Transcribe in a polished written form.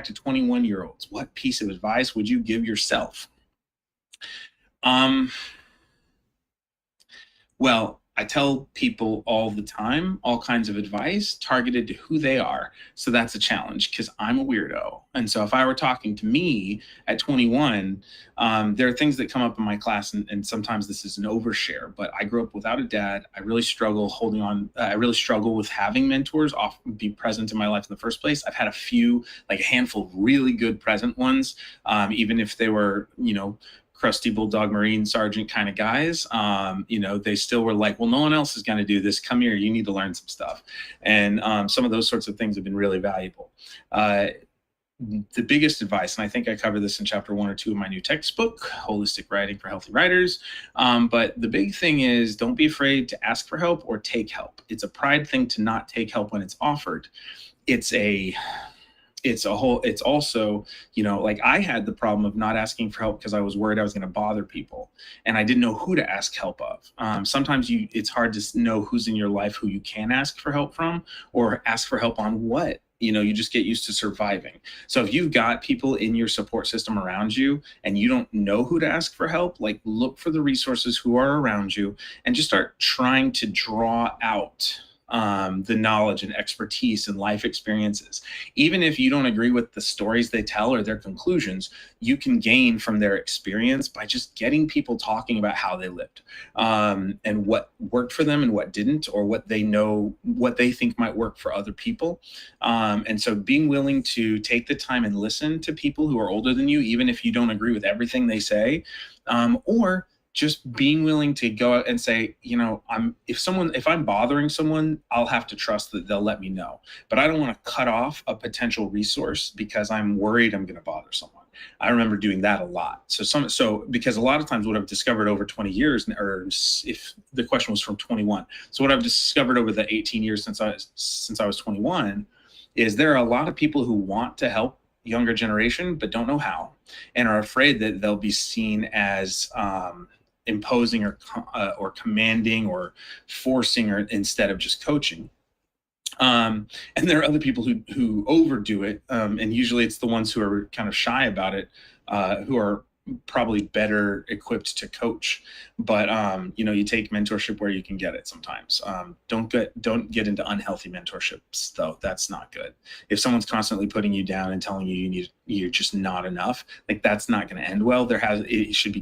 to 21-year-olds, what piece of advice would you give yourself? Um, Well, I tell people all the time all kinds of advice targeted to who they are. So that's a challenge because I'm a weirdo. And so if I were talking to me at 21, there are things that come up in my class, and sometimes this is an overshare, but I grew up without a dad. I really struggle holding on. I really struggle with having mentors be present in my life in the first place. I've had a few, like a handful of really good present ones, even if they were, crusty bulldog marine sergeant kind of guys. They still were like, well, no one else is going to do this, come here, you need to learn some stuff. And some of those sorts of things have been really valuable. The biggest advice, and I think I cover this in chapter 1 or 2 of my new textbook, Holistic Writing for Healthy Writers, but the big thing is, don't be afraid to ask for help or take help. It's a pride thing to not take help when it's offered. It's also, like I had the problem of not asking for help because I was worried I was going to bother people, and I didn't know who to ask help of. Sometimes it's hard to know who's in your life who you can ask for help from, or ask for help on what. You just get used to surviving. So if you've got people in your support system around you and you don't know who to ask for help, like look for the resources who are around you and just start trying to draw out the knowledge and expertise and life experiences. Even if you don't agree with the stories they tell or their conclusions, you can gain from their experience by just getting people talking about how they lived, and what worked for them and what didn't, or what they think might work for other people. And so being willing to take the time and listen to people who are older than you, even if you don't agree with everything they say, or just being willing to go out and say, if I'm bothering someone, I'll have to trust that they'll let me know. But I don't want to cut off a potential resource because I'm worried I'm going to bother someone. I remember doing that a lot. So because a lot of times what I've discovered over 20 years, or if the question was from 21, so what I've discovered over the 18 years since I was 21 is there are a lot of people who want to help younger generation but don't know how, and are afraid that they'll be seen as imposing or commanding or forcing, or instead of just coaching. And there are other people who overdo it, and usually it's the ones who are kind of shy about it, who are probably better equipped to coach. But you take mentorship where you can get it sometimes. Don't get into unhealthy mentorships though. That's not good. If someone's constantly putting you down and telling you you're just not enough, like that's not going to end well. It should be